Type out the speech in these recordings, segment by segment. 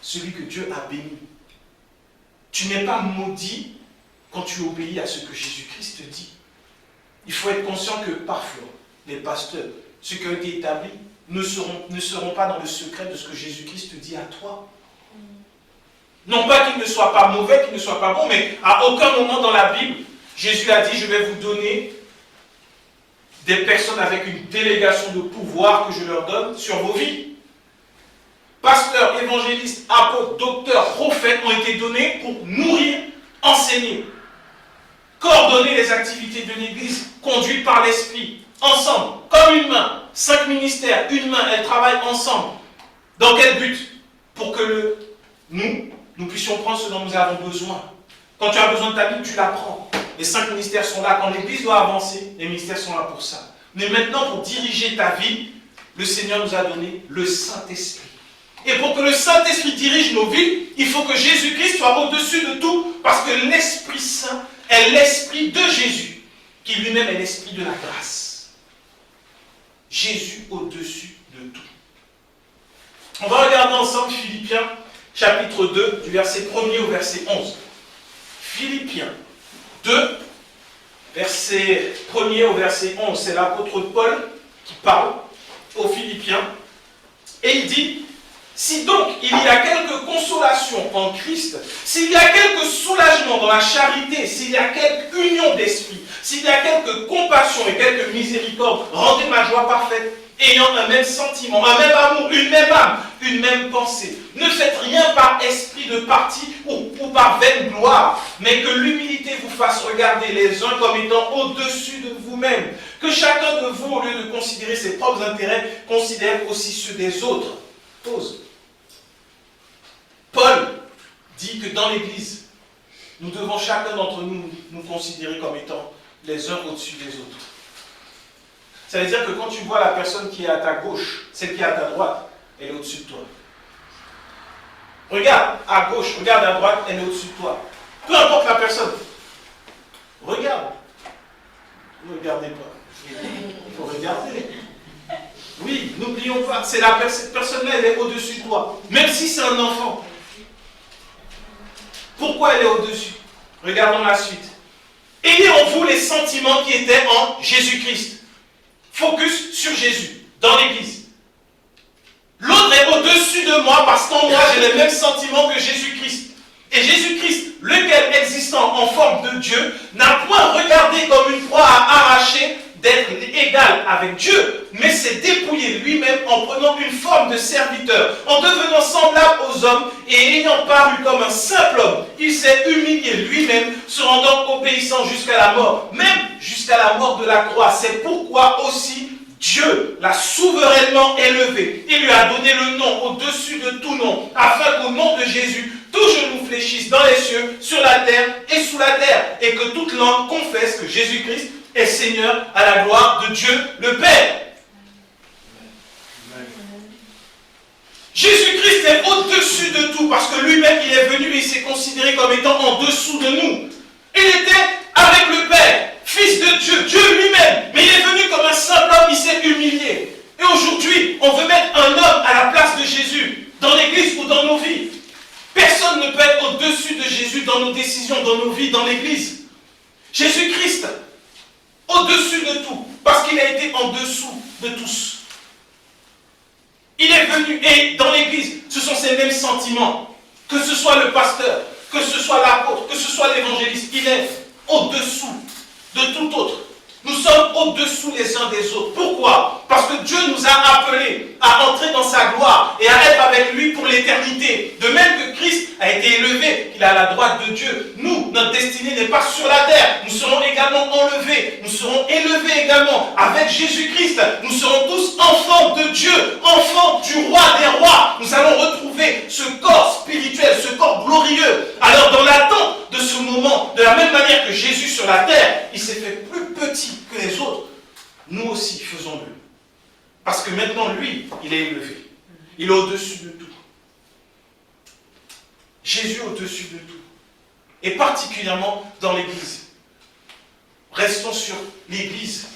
celui que Dieu a béni. Tu n'es pas maudit quand tu obéis à ce que Jésus-Christ te dit. Il faut être conscient que parfois, les pasteurs, ceux qui ont été établis, ne seront pas dans le secret de ce que Jésus-Christ te dit à toi. Non pas qu'ils ne soient pas mauvais, qu'ils ne soient pas bons, mais à aucun moment dans la Bible, Jésus a dit, je vais vous donner des personnes avec une délégation de pouvoir que je leur donne sur vos vies. Pasteurs, évangélistes, apôtres, docteurs, prophètes ont été donnés pour nourrir, enseigner, coordonner les activités de l'Église, conduites par l'Esprit, ensemble, comme une main. 5 ministères, une main, elles travaillent ensemble. Dans quel but? Pour que nous puissions prendre ce dont nous avons besoin. Quand tu as besoin de ta Bible, tu la prends. Les 5 ministères sont là. Quand l'Église doit avancer, les ministères sont là pour ça. Mais maintenant, pour diriger ta vie, le Seigneur nous a donné le Saint-Esprit. Et pour que le Saint-Esprit dirige nos vies, il faut que Jésus-Christ soit au-dessus de tout, parce que l'Esprit Saint est l'Esprit de Jésus, qui lui-même est l'Esprit de la grâce. Jésus au-dessus de tout. On va regarder ensemble Philippiens, chapitre 2, du verset 1er au verset 11. Philippiens 2, verset 1er au verset 11. C'est l'apôtre Paul qui parle aux Philippiens. Et il dit, si donc il y a quelque consolation en Christ, s'il y a quelque soulagement dans la charité, s'il y a quelque union d'esprit, s'il y a quelque compassion et quelque miséricorde, rendez ma joie parfaite, ayant un même sentiment, un même amour, une même âme, une même pensée. Ne faites rien par esprit de parti ou par vaine gloire, mais que l'humilité vous fasse regarder les uns comme étant au-dessus de vous-même. Que chacun de vous, au lieu de considérer ses propres intérêts, considère aussi ceux des autres. Pause. Paul dit que dans l'Église, nous devons chacun d'entre nous nous considérer comme étant les uns au-dessus des autres. Ça veut dire que quand tu vois la personne qui est à ta gauche, celle qui est à ta droite, elle est au-dessus de toi. Regarde à gauche, regarde à droite, elle est au-dessus de toi. Peu importe la personne. Regarde. Ne regardez pas. Il faut regarder. Oui, n'oublions pas, cette personne-là, elle est au-dessus de toi. Même si c'est un enfant. Pourquoi elle est au-dessus? Regardons la suite. Ayez en vous les sentiments qui étaient en Jésus-Christ. Focus sur Jésus, dans l'Église. L'autre est au-dessus de moi parce qu'en moi, j'ai les mêmes sentiments que Jésus-Christ. Et Jésus-Christ, lequel existant en forme de Dieu, n'a point regardé comme une proie à arracher d'être égal avec Dieu, mais s'est dépouillé lui-même en prenant une forme de serviteur, en devenant semblable aux hommes et ayant paru comme un simple homme, il s'est humilié lui-même, se rendant obéissant jusqu'à la mort, même jusqu'à la mort de la croix. C'est pourquoi aussi Dieu l'a souverainement élevé. Il lui a donné le nom au-dessus de tout nom, afin qu'au nom de Jésus, tout genou fléchisse dans les cieux, sur la terre et sous la terre, et que toute langue confesse que Jésus-Christ est Seigneur à la gloire de Dieu le Père. Jésus-Christ est au-dessus de tout parce que lui-même il est venu et il s'est considéré comme étant en dessous de nous. Il était avec le Père, Fils de Dieu, Dieu lui-même, mais il est venu comme un simple homme, il s'est humilié. Et aujourd'hui, on veut mettre un homme à la place de Jésus, dans l'Église ou dans nos vies. Personne ne peut être au-dessus de Jésus dans nos décisions, dans nos vies, dans l'Église. Jésus-Christ, au-dessus de tout, parce qu'il a été en dessous de tous. Il est venu, et dans l'Église, ce sont ces mêmes sentiments, que ce soit le pasteur, que ce soit l'apôtre, que ce soit l'évangéliste, il est au-dessous de tout autre. Nous sommes au-dessous les uns des autres. Pourquoi? Parce que Dieu nous a appelés à entrer dans sa gloire et à être avec lui pour l'éternité. De même que Christ a été élevé, qu'il est à la droite de Dieu. Nous, notre destinée n'est pas sur la terre. Nous serons également enlevés. Nous serons élevés également avec Jésus-Christ. Nous serons tous enfants de Dieu, enfants du roi des rois. Nous allons retrouver ce corps spirituel, ce corps glorieux. Alors dans l'attente de ce moment, de la même manière que Jésus sur la terre, il s'est fait plus petit que les autres, nous aussi faisons-le. Parce que maintenant, lui, il est élevé. Il est au-dessus de tout. Jésus au-dessus de tout. Et particulièrement dans l'Église. Restons sur l'Église.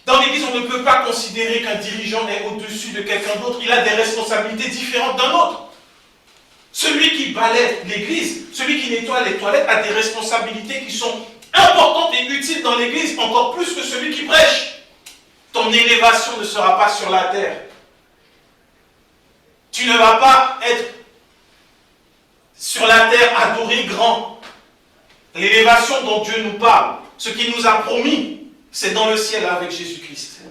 Dans l'Église, on ne peut pas considérer qu'un dirigeant est au-dessus de quelqu'un d'autre. Il a des responsabilités différentes d'un autre. Celui qui balaie l'église, celui qui nettoie les toilettes a des responsabilités qui sont importantes et utiles dans l'église, encore plus que celui qui prêche. Ton élévation ne sera pas sur la terre. Tu ne vas pas être sur la terre adoré grand. L'élévation dont Dieu nous parle, ce qu'il nous a promis, c'est dans le ciel avec Jésus-Christ.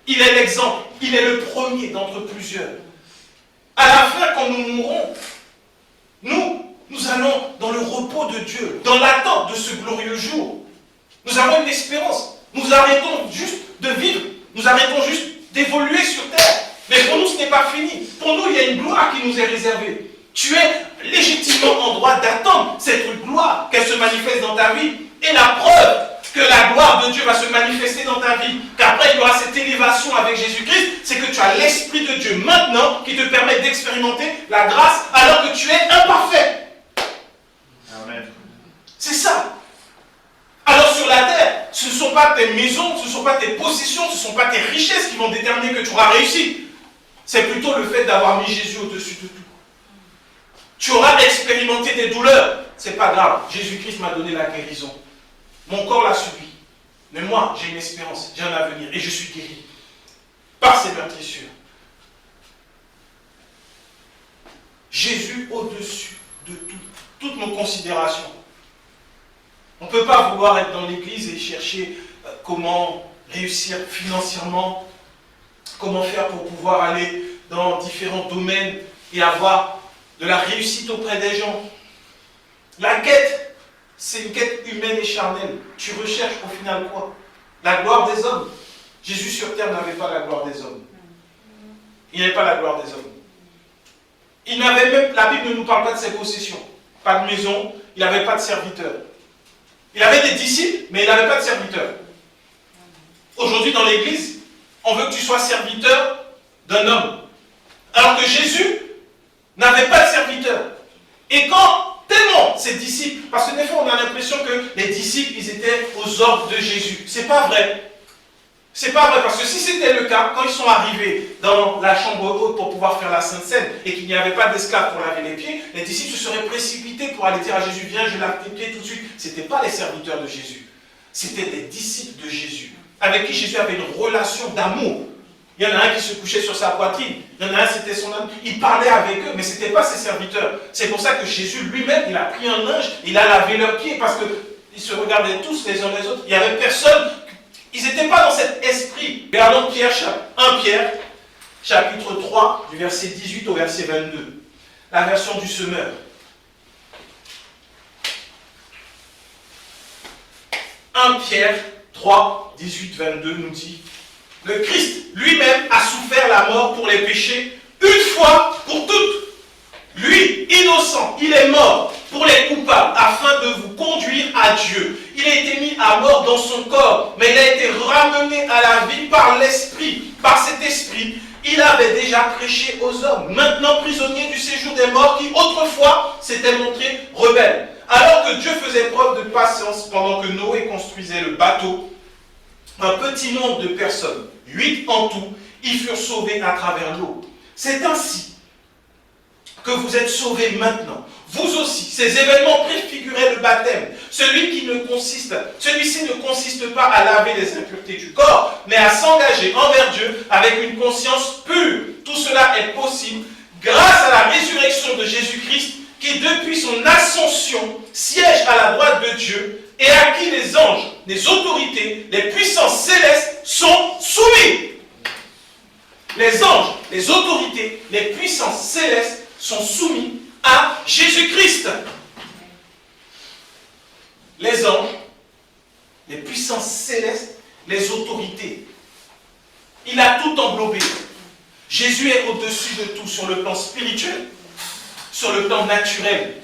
Il est l'exemple, il est le premier d'entre plusieurs. À la fin, quand nous mourrons, nous allons dans le repos de Dieu, dans l'attente de ce glorieux jour. Nous avons une espérance. Nous arrêtons juste de vivre. Nous arrêtons juste d'évoluer sur terre. Mais pour nous, ce n'est pas fini. Pour nous, il y a une gloire qui nous est réservée. Tu es légitimement en droit d'attendre cette gloire, qu'elle se manifeste dans ta vie. Et la preuve que la gloire de Dieu va se manifester dans ta vie, qu'après il y aura cette élévation avec Jésus-Christ, c'est que tu as l'Esprit de Dieu maintenant qui te permet d'expérimenter la grâce alors que tu es imparfait. Amen. C'est ça. Alors sur la terre, ce ne sont pas tes maisons, ce ne sont pas tes possessions, ce ne sont pas tes richesses qui vont déterminer que tu auras réussi. C'est plutôt le fait d'avoir mis Jésus au-dessus de tout. Tu auras expérimenté des douleurs. C'est pas grave. Jésus-Christ m'a donné la guérison. Mon corps l'a subi. Mais moi, j'ai une espérance, j'ai un avenir et je suis guéri. Par ses meurtrissures. Jésus au-dessus de tout. Toutes nos considérations. On ne peut pas vouloir être dans l'église et chercher comment réussir financièrement, comment faire pour pouvoir aller dans différents domaines et avoir de la réussite auprès des gens. La quête, c'est une quête humaine et charnelle. Tu recherches au final quoi? La gloire des hommes. Jésus sur terre n'avait pas la gloire des hommes. Il n'avait pas la gloire des hommes. Il n'avait même, la Bible ne nous parle pas de ses possessions. Pas de maison, il n'avait pas de serviteurs. Il avait des disciples, mais il n'avait pas de serviteurs. Aujourd'hui, dans l'église, on veut que tu sois serviteur d'un homme. Alors que Jésus n'avait pas de serviteur. Et quand, tellement ses disciples, parce que des fois on a l'impression que les disciples, ils étaient aux ordres de Jésus. C'est pas vrai. C'est pas vrai, parce que si c'était le cas, quand ils sont arrivés dans la chambre haute pour pouvoir faire la Sainte Seine et qu'il n'y avait pas d'esclaves pour laver les pieds, les disciples se seraient précipités pour aller dire à Jésus, viens, je lave tes pieds tout de suite. Ce n'étaient pas les serviteurs de Jésus. C'était des disciples de Jésus, avec qui Jésus avait une relation d'amour. Il y en a un qui se couchait sur sa poitrine, il y en a un, c'était son âme. Il parlait avec eux, mais ce n'étaient pas ses serviteurs. C'est pour ça que Jésus lui-même, il a pris un linge, il a lavé leurs pieds, parce qu'ils se regardaient tous les uns les autres. Il n'y avait personne. Ils n'étaient pas dans cet esprit. Regardons Pierre, 1 Pierre, chapitre 3, du verset 18 au verset 22. La version du semeur. 1 Pierre 3, 18, 22 nous dit, le Christ lui-même a souffert la mort pour les péchés une fois pour toutes. Lui, innocent, il est mort pour les coupables afin de vous conduire à Dieu. Il a été mis à mort dans son corps, mais il a été ramené à la vie par l'Esprit. Par cet Esprit, il avait déjà prêché aux hommes, maintenant prisonnier du séjour des morts, qui autrefois s'étaient montrés rebelles. Alors que Dieu faisait preuve de patience pendant que Noé construisait le bateau, un petit nombre de personnes, 8 en tout, y furent sauvés à travers l'eau. C'est ainsi que vous êtes sauvés maintenant. Vous aussi, ces événements préfiguraient le baptême. Celui-ci ne consiste pas à laver les impuretés du corps, mais à s'engager envers Dieu avec une conscience pure. Tout cela est possible grâce à la résurrection de Jésus-Christ, qui depuis son ascension siège à la droite de Dieu et à qui les anges, les autorités, les puissances célestes sont soumis. Les anges, les autorités, les puissances célestes sont soumis à Jésus-Christ. Les anges, les puissances célestes, les autorités. Il a tout englobé. Jésus est au-dessus de tout sur le plan spirituel, sur le plan naturel.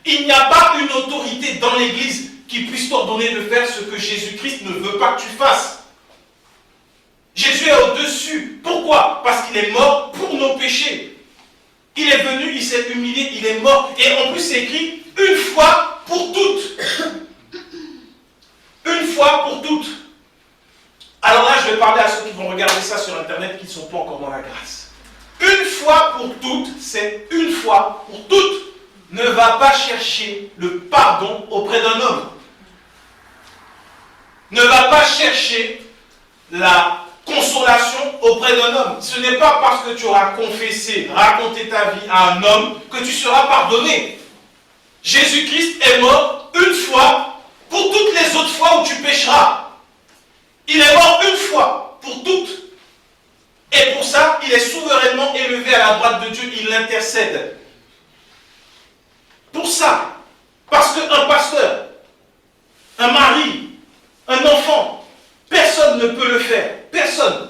Il n'y a pas une autorité dans l'Église qui puisse t'ordonner de faire ce que Jésus-Christ ne veut pas que tu fasses. Jésus est au-dessus. Pourquoi? Parce qu'il est mort pour nos péchés. Il est venu, il s'est humilié, il est mort. Et en plus, c'est écrit une fois pour toutes. Une fois pour toutes. Alors là, je vais parler à ceux qui vont regarder ça sur Internet qui ne sont pas encore dans la grâce. une fois pour toutes, c'est une fois pour toutes. Ne va pas chercher le pardon auprès d'un homme. Ne va pas chercher la consolation auprès d'un homme. Ce n'est pas parce que tu auras confessé, raconté ta vie à un homme que tu seras pardonné. Jésus-Christ est mort une fois pour toutes les autres fois où tu pécheras. Il est mort une fois pour toutes. Et pour ça, il est souverainement élevé à la droite de Dieu. Il intercède. Pour ça, parce qu'un pasteur, un mari, un enfant, personne ne peut le faire. Personne.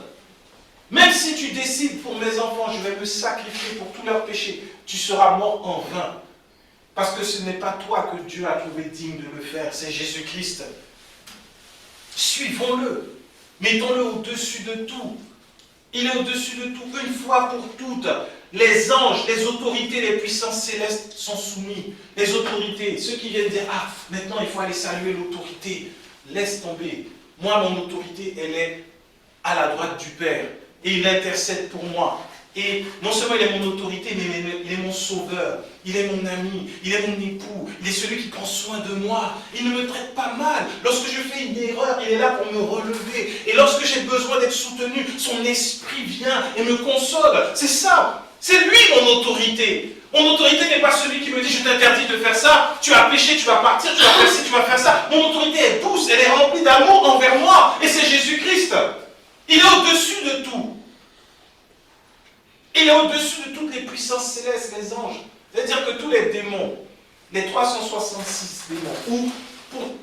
Même si tu décides pour mes enfants, je vais me sacrifier pour tous leurs péchés, tu seras mort en vain. Parce que ce n'est pas toi que Dieu a trouvé digne de le faire, c'est Jésus-Christ. Suivons-le. Mettons-le au-dessus de tout. Il est au-dessus de tout, une fois pour toutes. Les anges, les autorités, les puissances célestes sont soumis. Les autorités, ceux qui viennent dire, ah, maintenant il faut aller saluer l'autorité. Laisse tomber. Moi, mon autorité, elle est à la droite du Père. Et il intercède pour moi. Et non seulement il est mon autorité, mais il est mon sauveur. Il est mon ami, il est mon époux. Il est celui qui prend soin de moi. Il ne me traite pas mal. Lorsque je fais une erreur, il est là pour me relever. Et lorsque j'ai besoin d'être soutenu, son esprit vient et me console. C'est ça. C'est lui mon autorité. Mon autorité n'est pas celui qui me dit je t'interdis de faire ça, tu as péché, tu vas partir, tu vas faire ci, tu vas faire ça. Mon autorité est douce, elle est remplie d'amour envers moi. Et c'est Jésus-Christ. Il est au-dessus de tout. Il est au-dessus de toutes les puissances célestes, les anges. C'est-à-dire que tous les démons, les 366 démons, ou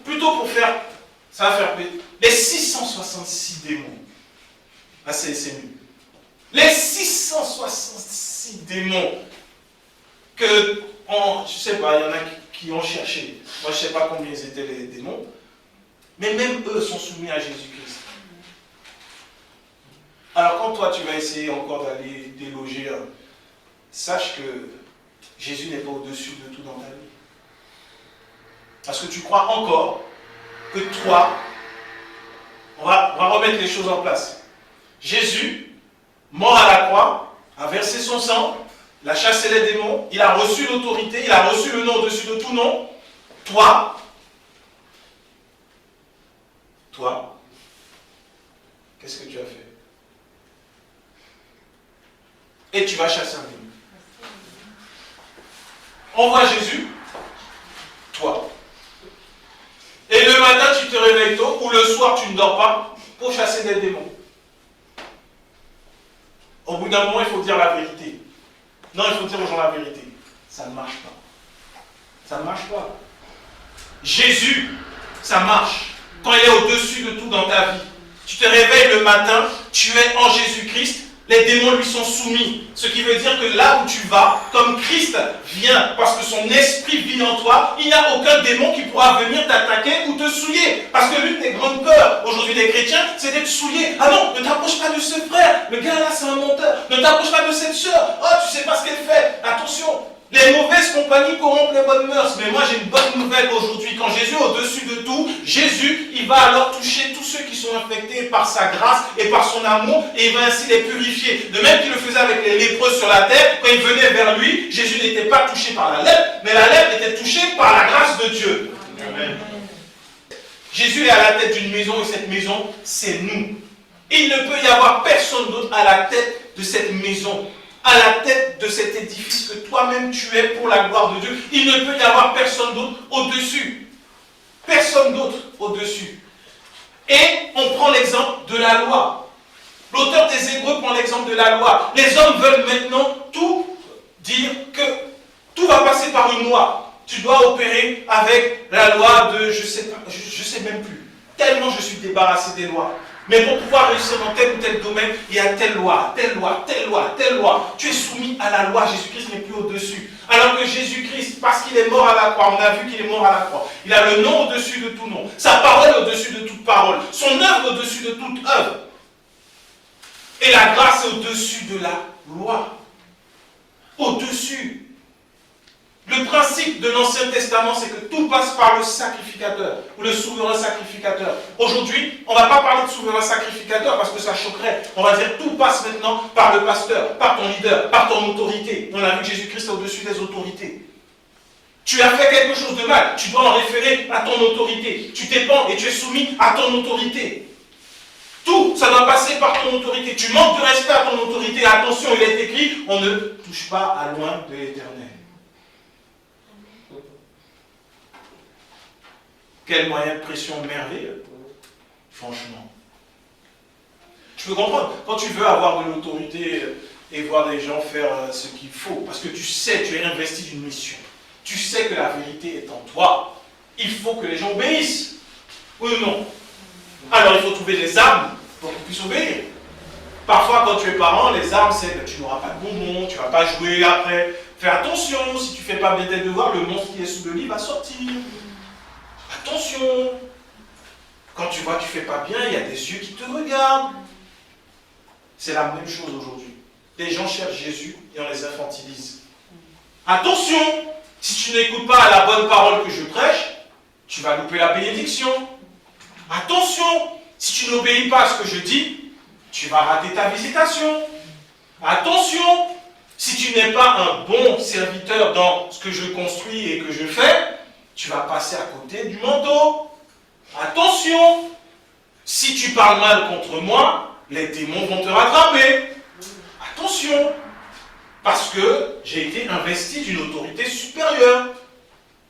plutôt pour faire, ça va faire les 666 démons. Ah, c'est nul. Les 666 démons que, je ne sais pas, il y en a qui ont cherché. Moi, je ne sais pas combien ils étaient les démons. Mais même eux sont soumis à Jésus-Christ. Alors quand toi, tu vas essayer encore d'aller déloger, sache que Jésus n'est pas au-dessus de tout dans ta vie. Parce que tu crois encore que toi, on va remettre les choses en place. Jésus, mort à la croix, a versé son sang, il a chassé les démons, il a reçu l'autorité, il a reçu le nom au-dessus de tout nom. Toi, qu'est-ce que tu as fait? Et tu vas chasser un démon. On voit Jésus, toi. Et le matin, tu te réveilles tôt, ou le soir, tu ne dors pas, pour chasser des démons. Au bout d'un moment, il faut dire la vérité. Non, il faut dire aux gens la vérité. Ça ne marche pas. Ça ne marche pas. Jésus, ça marche. Quand il est au-dessus de tout dans ta vie. Tu te réveilles le matin, tu es en Jésus-Christ, les démons lui sont soumis. Ce qui veut dire que là où tu vas, comme Christ vient, parce que son esprit vit en toi, il n'y a aucun démon qui pourra venir t'attaquer ou te souiller. Parce que l'une des grandes peurs aujourd'hui des chrétiens, c'est d'être souillé. Ah non, ne t'approche pas de ce frère. Le gars là, c'est un menteur. Ne t'approche pas de cette sœur. Oh, tu sais pas ce qu'elle fait. Attention. Les mauvaises compagnies corrompent les bonnes mœurs. Mais moi, j'ai une bonne nouvelle aujourd'hui. Quand Jésus est au-dessus de tout, Jésus, il va alors toucher tous ceux qui sont infectés par sa grâce et par son amour, et il va ainsi les purifier. De même qu'il le faisait avec les lépreux sur la terre, quand ils venaient vers lui, Jésus n'était pas touché par la lèpre, mais la lèpre était touchée par la grâce de Dieu. Amen. Jésus est à la tête d'une maison, et cette maison, c'est nous. Il ne peut y avoir personne d'autre à la tête de cette maison, à la tête de cet édifice que toi-même tu es pour la gloire de Dieu. Il ne peut y avoir personne d'autre au-dessus. Personne d'autre au-dessus. Et on prend l'exemple de la loi. L'auteur des Hébreux prend l'exemple de la loi. Les hommes veulent maintenant tout dire que tout va passer par une loi. Tu dois opérer avec la loi de, je sais même plus. Tellement je suis débarrassé des lois. Mais pour pouvoir réussir dans tel ou tel domaine, il y a telle loi, telle loi, telle loi, telle loi. Tu es soumis à la loi. Jésus-Christ n'est plus au-dessus. Alors que Jésus-Christ, parce qu'il est mort à la croix, on a vu qu'il est mort à la croix. Il a le nom au-dessus de tout nom. Sa parole au-dessus de toute parole. Son œuvre au-dessus de toute œuvre. Et la grâce est au-dessus de la loi. Au-dessus. Le principe de l'Ancien Testament, c'est que tout passe par le sacrificateur, ou le souverain sacrificateur. Aujourd'hui, on ne va pas parler de souverain sacrificateur parce que ça choquerait. On va dire tout passe maintenant par le pasteur, par ton leader, par ton autorité. On a vu que Jésus-Christ est au-dessus des autorités. Tu as fait quelque chose de mal, tu dois en référer à ton autorité. Tu dépends et tu es soumis à ton autorité. Tout, ça doit passer par ton autorité. Tu manques de respect à ton autorité. Attention, il est écrit, on ne touche pas à loin de l'Éternel. Quel moyen de pression merveilleux, franchement. Je peux comprendre, quand tu veux avoir de l'autorité et voir des gens faire ce qu'il faut, parce que tu sais, tu es investi d'une mission. Tu sais que la vérité est en toi. Il faut que les gens obéissent. Oui ou non? Alors il faut trouver des armes pour qu'ils puissent obéir. Parfois, quand tu es parent, les armes, c'est que tu n'auras pas de bonbons, tu ne vas pas jouer après. Fais attention, si tu ne fais pas bien tes devoirs, le monstre qui est sous le lit va sortir. Attention. Quand tu vois que tu ne fais pas bien, il y a des yeux qui te regardent. C'est la même chose aujourd'hui. Les gens cherchent Jésus et on les infantilise. Attention, si tu n'écoutes pas à la bonne parole que je prêche, tu vas louper la bénédiction. Attention, si tu n'obéis pas à ce que je dis, tu vas rater ta visitation. Attention, si tu n'es pas un bon serviteur dans ce que je construis et que je fais, tu vas passer à côté du manteau. Attention, si tu parles mal contre moi, les démons vont te rattraper. Attention, parce que j'ai été investi d'une autorité supérieure.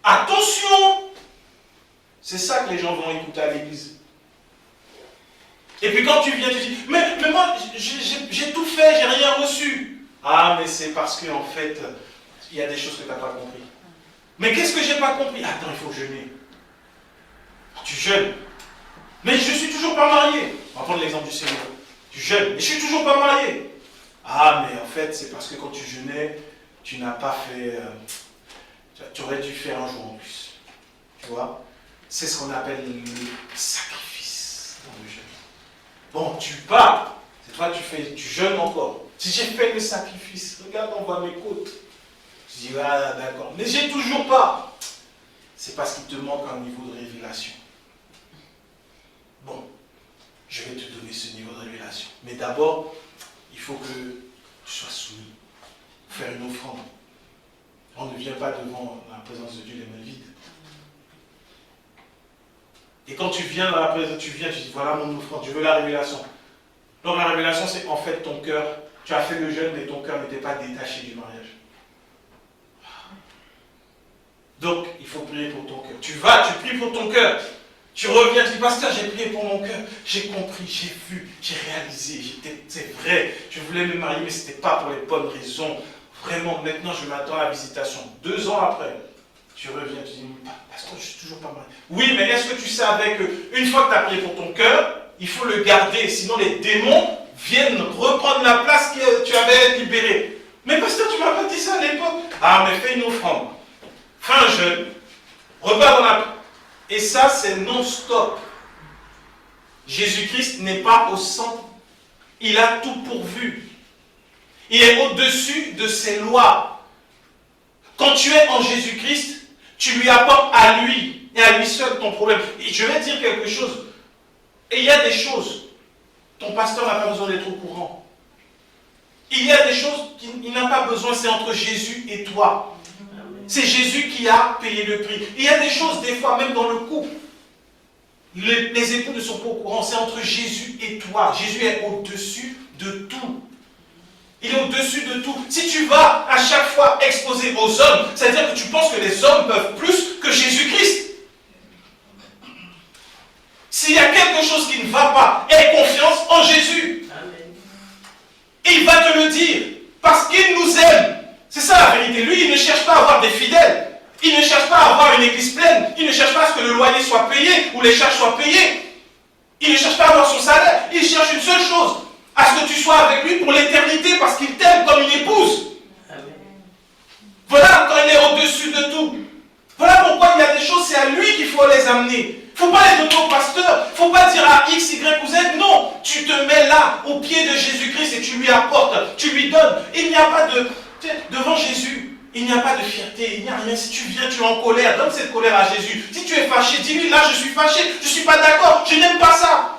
Attention, c'est ça que les gens vont écouter à l'église. Et puis quand tu viens, tu dis, mais moi, j'ai tout fait, j'ai rien reçu. Ah, mais c'est parce qu'en fait, il y a des choses que tu n'as pas compris. Mais qu'est-ce que j'ai pas compris? Attends, il faut jeûner. Tu jeûnes. Mais je suis toujours pas marié. On va prendre l'exemple du Seigneur. Tu jeûnes, mais je suis toujours pas marié. Ah, mais en fait, c'est parce que quand tu jeûnais, tu n'as pas fait... tu aurais dû faire un jour en plus. Tu vois? C'est ce qu'on appelle le sacrifice dans le jeûne. Bon, tu pars. C'est toi, tu jeûnes encore. Si j'ai fait le sacrifice, regarde, on voit mes côtes. Je dis, ah, d'accord. Mais j'ai toujours pas. C'est parce qu'il te manque un niveau de révélation. Bon, je vais te donner ce niveau de révélation. Mais d'abord, il faut que tu sois soumis. Faire une offrande. On ne vient pas devant la présence de Dieu les mains vides. Et quand tu viens dans la présence, tu dis, voilà mon offrande, je veux la révélation. Donc la révélation, c'est en fait ton cœur. Tu as fait le jeûne, mais ton cœur n'était pas détaché du mariage. Donc, il faut prier pour ton cœur. Tu pries pour ton cœur. Tu reviens, tu dis, pasteur, j'ai prié pour mon cœur. J'ai compris, j'ai vu, j'ai réalisé. C'est vrai, je voulais me marier, mais ce n'était pas pour les bonnes raisons. Vraiment, maintenant, je m'attends à la visitation. 2 ans après, tu reviens, tu dis, pasteur, je ne suis toujours pas marié. Oui, mais est-ce que tu savais qu'une fois que tu as prié pour ton cœur, il faut le garder, sinon les démons viennent reprendre la place que tu avais libérée. Mais pasteur, tu ne m'as pas dit ça à l'époque. Ah, mais fais une offrande. Fais un jeûne, repars dans la... Et ça, c'est non-stop. Jésus-Christ n'est pas au centre. Il a tout pourvu. Il est au-dessus de ses lois. Quand tu es en Jésus-Christ, tu lui apportes à lui et à lui seul ton problème. Et je vais dire quelque chose. Et il y a des choses, ton pasteur n'a pas besoin d'être au courant. Il y a des choses qu'il n'a pas besoin, c'est entre Jésus et toi. C'est Jésus qui a payé le prix. Il y a des choses, des fois, même dans le couple. Les époux ne sont pas au courant. C'est entre Jésus et toi. Jésus est au-dessus de tout. Il est au-dessus de tout. Si tu vas à chaque fois exposer aux hommes, c'est-à-dire que tu penses que les hommes peuvent plus que Jésus-Christ. S'il y a quelque chose qui ne va pas, aie confiance en Jésus. Il va te le dire. Parce qu'il nous aime. C'est ça la vérité. Lui, il ne cherche pas à avoir des fidèles. Il ne cherche pas à avoir une église pleine. Il ne cherche pas à ce que le loyer soit payé ou les charges soient payées. Il ne cherche pas à avoir son salaire. Il cherche une seule chose. À ce que tu sois avec lui pour l'éternité parce qu'il t'aime comme une épouse. Voilà quand il est au-dessus de tout. Voilà pourquoi il y a des choses, c'est à lui qu'il faut les amener. Il ne faut pas les donner au pasteur. Il ne faut pas dire à X, Y ou Z. Non, tu te mets là, au pied de Jésus-Christ et tu lui apportes, tu lui donnes. Il n'y a pas de... Devant Jésus, il n'y a pas de fierté, il n'y a rien. Si tu viens, tu es en colère, donne cette colère à Jésus. Si tu es fâché, dis-lui, là je suis fâché, je ne suis pas d'accord, je n'aime pas ça.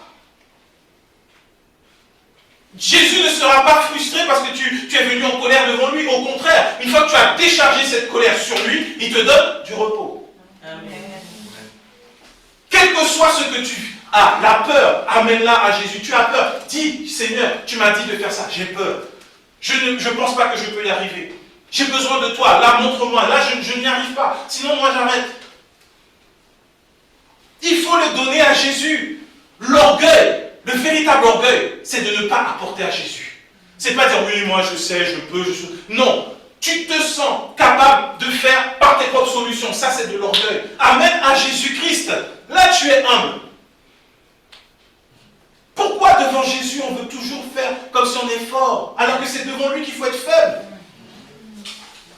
Jésus ne sera pas frustré parce que tu es venu en colère devant lui. Au contraire, une fois que tu as déchargé cette colère sur lui, il te donne du repos. Amen. Quel que soit ce que tu as, la peur, amène-la à Jésus. Tu as peur, dis, Seigneur, tu m'as dit de faire ça, j'ai peur. Je ne pense pas que je peux y arriver. J'ai besoin de toi, là montre-moi, là je n'y arrive pas, sinon moi j'arrête. Il faut le donner à Jésus. L'orgueil, le véritable orgueil, c'est de ne pas apporter à Jésus. C'est pas dire oui, moi je sais, je peux, je suis... Non, tu te sens capable de faire par tes propres solutions. Ça c'est de l'orgueil. Amène à Jésus-Christ. Là tu es humble. Pourquoi devant Jésus on veut toujours faire comme si on est fort, alors que c'est devant lui qu'il faut être faible?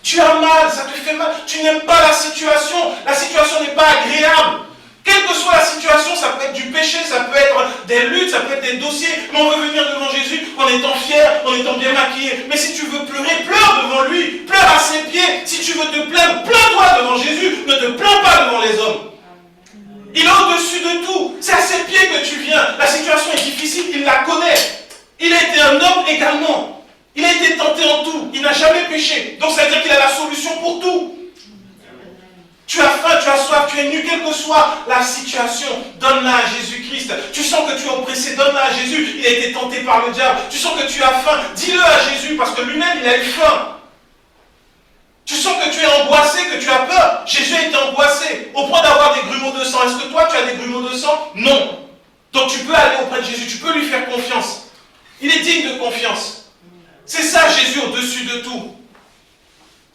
Tu as mal, ça te fait mal, tu n'aimes pas la situation n'est pas agréable. Quelle que soit la situation, ça peut être du péché, ça peut être des luttes, ça peut être des dossiers, mais on veut venir devant Jésus en étant fier, en étant bien maquillé. Mais si tu veux pleurer, pleure devant lui, pleure à ses pieds. Si tu veux te plaindre, plains-toi devant Jésus, ne te plains pas devant les hommes. Il est au-dessus de tout, c'est à ses pieds que tu viens. La situation est difficile, il la connaît. Il a été un homme également. Il a été tenté en tout, il n'a jamais péché. Donc ça veut dire qu'il a la solution pour tout. Tu as faim, tu as soif, tu es nu, quelle que soit la situation, donne-la à Jésus-Christ. Tu sens que tu es oppressé, donne-la à Jésus. Il a été tenté par le diable. Tu sens que tu as faim, dis-le à Jésus parce que lui-même il a eu faim. Tu sens que tu es angoissé, que tu as peur. Jésus a été angoissé au point d'avoir des grumeaux de sang. Est-ce que toi tu as des grumeaux de sang? Non. Donc tu peux aller auprès de Jésus, tu peux lui faire confiance. Il est digne de confiance. C'est ça Jésus au-dessus de tout.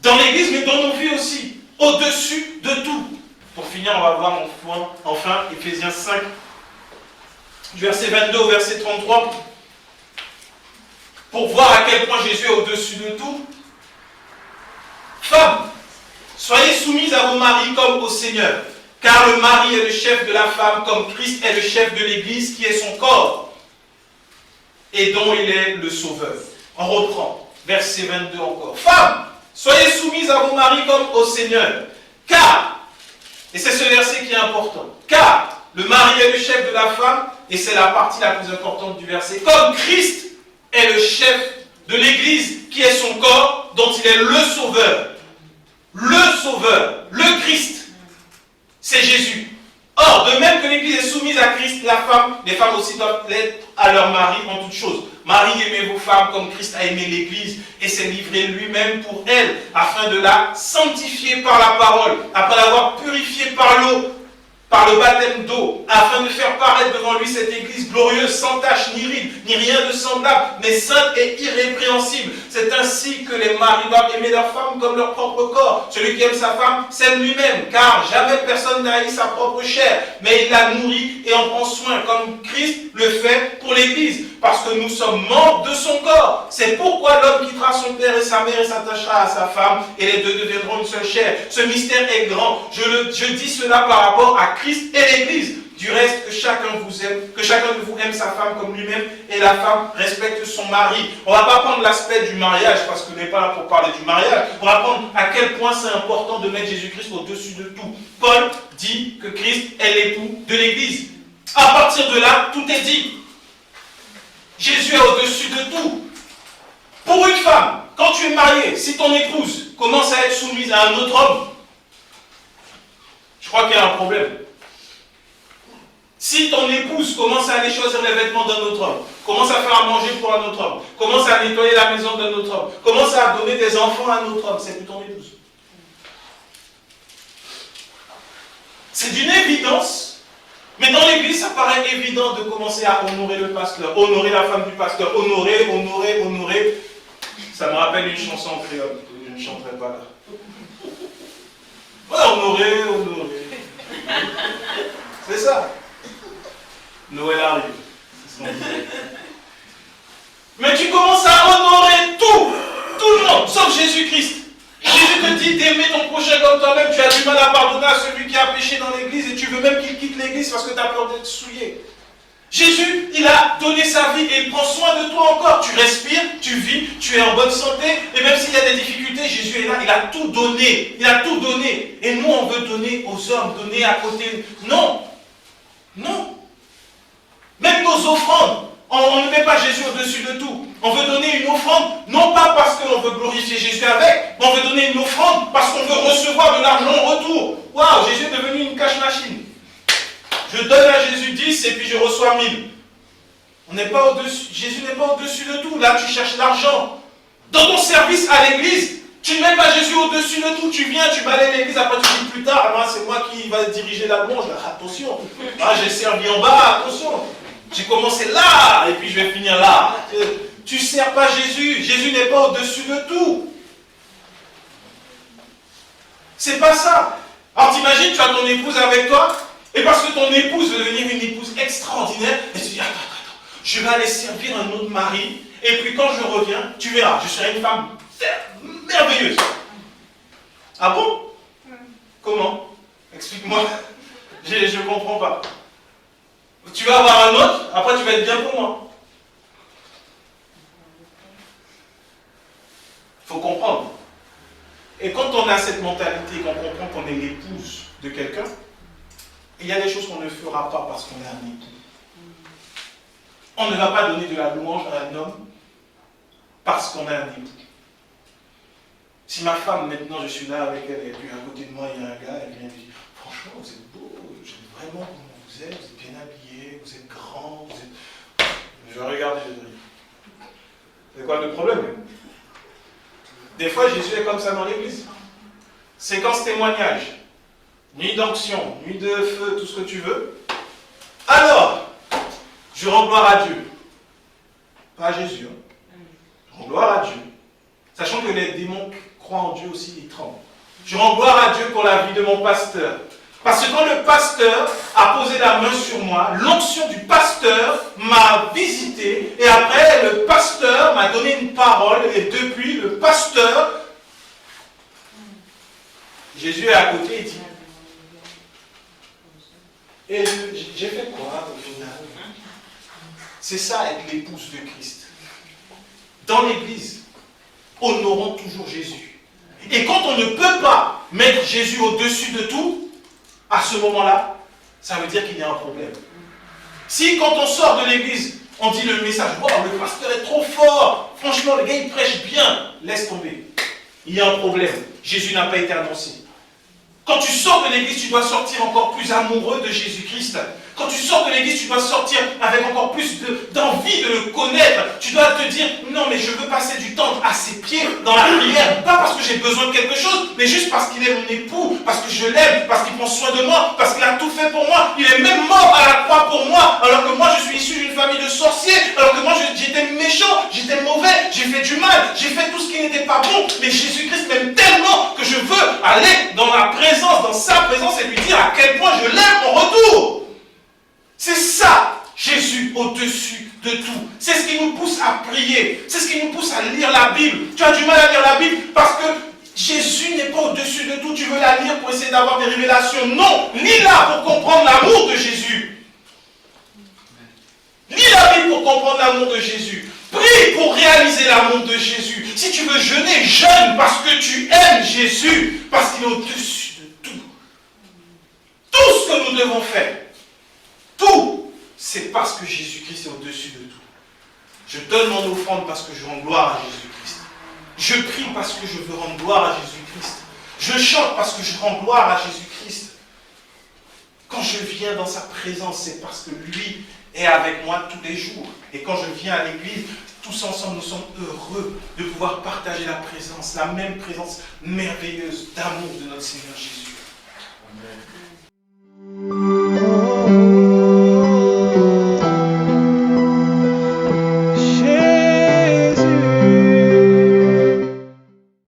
Dans l'église, mais dans nos vies aussi. Au-dessus de tout. Pour finir, on va voir enfin Éphésiens 5, du verset 22 au verset 33. Pour voir à quel point Jésus est au-dessus de tout. Femmes, soyez soumises à vos maris comme au Seigneur. Car le mari est le chef de la femme, comme Christ est le chef de l'église, qui est son corps, et dont il est le sauveur. On reprend, verset 22 encore. Femmes, soyez soumises à vos maris comme au Seigneur. Car, et c'est ce verset qui est important, car le mari est le chef de la femme, et c'est la partie la plus importante du verset, comme Christ est le chef de l'église, qui est son corps, dont il est le sauveur. Le sauveur, le Christ, c'est Jésus. Or, de même que l'église est soumise à Christ, les femmes aussi doivent l'être à leur mari en toutes choses. Marie, aimez vos femmes comme Christ a aimé l'église et s'est livré lui-même pour elle, afin de la sanctifier par la parole, après l'avoir purifiée par l'eau, par le baptême d'eau, afin de faire paraître devant lui cette église glorieuse, sans tache, ni ride, ni rien de semblable, mais sainte et irrépréhensible. C'est ainsi que les maris doivent aimer leurs femmes comme leur propre corps. Celui qui aime sa femme s'aime lui-même, car jamais personne n'a haï sa propre chair, mais il la nourrit et en prend soin, comme Christ le fait pour l'église, parce que nous sommes membres de son corps. C'est pourquoi l'homme quittera son père et sa mère et s'attachera à sa femme, et les deux deviendront une seule chair. Ce mystère est grand. Je dis cela par rapport à Christ et l'Église. Du reste, que chacun de vous aime sa femme comme lui-même, et la femme respecte son mari. On ne va pas prendre l'aspect du mariage, parce qu'on n'est pas là pour parler du mariage. On va prendre à quel point c'est important de mettre Jésus-Christ au-dessus de tout. Paul dit que Christ est l'époux de l'Église. À partir de là, tout est dit. Jésus est au-dessus de tout. Pour une femme, quand tu es marié, si ton épouse commence à être soumise à un autre homme, je crois qu'il y a un problème. Si ton épouse commence à aller choisir les vêtements d'un autre homme, commence à faire à manger pour un autre homme, commence à nettoyer la maison d'un autre homme, commence à donner des enfants à un autre homme, c'est plus ton épouse. C'est d'une évidence, mais dans l'église, ça paraît évident de commencer à honorer le pasteur, honorer la femme du pasteur, honorer. Ça me rappelle une chanson en créole, que je ne chanterai pas là. Ouais, honorer. C'est ça. Noël arrive. C'est ce qu'on disait. Mais tu commences à honorer tout le monde, sauf Jésus-Christ. Jésus te dit d'aimer ton prochain comme toi-même. Tu as du mal à pardonner à celui qui a péché dans l'église et tu veux même qu'il quitte l'église parce que tu as peur d'être souillé. Jésus, Il a donné sa vie et il prend soin de toi encore. Tu respires, tu vis, tu es en bonne santé. Et même s'il y a des difficultés, Jésus est là. Il a tout donné. Il a tout donné. Et nous, on veut donner aux hommes, donner à côté. Non. Non. Même nos offrandes, on ne met pas Jésus au-dessus de tout. On veut donner une offrande, non pas parce qu'on veut glorifier Jésus avec, mais on veut donner une offrande parce qu'on veut recevoir de l'argent en retour. Waouh, Jésus est devenu une cash machine. Je donne à Jésus 10 et puis je reçois 1000. On n'est pas au-dessus, Jésus n'est pas au-dessus de tout. Là, tu cherches l'argent. Dans ton service à l'église, tu ne mets pas Jésus au-dessus de tout. Tu viens, tu balayes l'église, après tu dis plus tard, ah, c'est moi qui va diriger la louange. Attention, ah, j'ai servi en bas, attention. J'ai commencé là, et puis je vais finir là. Tu ne sers pas Jésus. Jésus n'est pas au-dessus de tout. C'est pas ça. Alors t'imagines, tu as ton épouse avec toi, et parce que ton épouse veut devenir une épouse extraordinaire, et tu dis, attends, je vais aller servir un autre mari, et puis quand je reviens, tu verras, je serai une femme merveilleuse. Ah bon? Comment? Explique-moi. Je ne comprends pas. Tu vas avoir un autre, après tu vas être bien pour moi. Il faut comprendre. Et quand on a cette mentalité, qu'on comprend qu'on est l'épouse de quelqu'un, il y a des choses qu'on ne fera pas parce qu'on est un époux. On ne va pas donner de la louange à un homme parce qu'on est un époux. Si ma femme, maintenant, je suis là avec elle, et puis à côté de moi, il y a un gars, elle vient me dire, franchement, vous êtes beau, j'aime vraiment comment vous êtes bien habillé, vous êtes grand, vous êtes... Je vais regarder, je vais dire, c'est quoi le problème? Des fois, Jésus est comme ça dans l'église. Séquence témoignage. Nuit d'onction, nuit de feu, tout ce que tu veux. Alors, je rends gloire à Dieu. Pas à Jésus. Je rends gloire à Dieu. Sachant que les démons croient en Dieu aussi, ils tremblent. Je rends gloire à Dieu pour la vie de mon pasteur. Parce que quand le pasteur a posé la main sur moi, l'onction du pasteur m'a visité et après le pasteur m'a donné une parole et depuis le pasteur, Jésus est à côté et dit, et j'ai fait quoi au final? C'est ça être l'épouse de Christ. Dans l'église, honorons toujours Jésus. Et quand on ne peut pas mettre Jésus au-dessus de tout, à ce moment-là, ça veut dire qu'il y a un problème. Si quand on sort de l'église, on dit le message, oh, le pasteur est trop fort, franchement, le gars il prêche bien, laisse tomber. Il y a un problème. Jésus n'a pas été annoncé. Quand tu sors de l'église, tu dois sortir encore plus amoureux de Jésus-Christ. Quand tu sors de l'église, tu dois sortir avec encore plus d'envie de le connaître. Tu dois te dire, non mais je veux passer du temps à ses pieds dans la prière. Pas parce que j'ai besoin de quelque chose, mais juste parce qu'il est mon époux, parce que je l'aime, parce qu'il prend soin de moi, parce qu'il a tout fait pour moi. Il est même mort à la croix pour moi, alors que moi je suis issu d'une famille de sorciers, alors que moi j'étais méchant, j'étais mauvais, j'ai fait du mal, j'ai fait tout ce qui n'était pas bon. Mais Jésus-Christ m'aime tellement que je veux aller dans la présence, dans sa présence et lui dire à quel point je l'aime en retour. C'est ça, Jésus au-dessus de tout. C'est ce qui nous pousse à prier. C'est ce qui nous pousse à lire la Bible. Tu as du mal à lire la Bible parce que Jésus n'est pas au-dessus de tout. Tu veux la lire pour essayer d'avoir des révélations. Non, lis-la pour comprendre l'amour de Jésus. Lis la Bible pour comprendre l'amour de Jésus. Prie pour réaliser l'amour de Jésus. Si tu veux jeûner, jeûne parce que tu aimes Jésus. Parce qu'il est au-dessus de tout. Tout ce que nous devons faire. Tout, c'est parce que Jésus-Christ est au-dessus de tout. Je donne mon offrande parce que je rends gloire à Jésus-Christ. Je prie parce que je veux rendre gloire à Jésus-Christ. Je chante parce que je rends gloire à Jésus-Christ. Quand je viens dans sa présence, c'est parce que lui est avec moi tous les jours. Et quand je viens à l'église, tous ensemble, nous sommes heureux de pouvoir partager la présence, la même présence merveilleuse d'amour de notre Seigneur Jésus.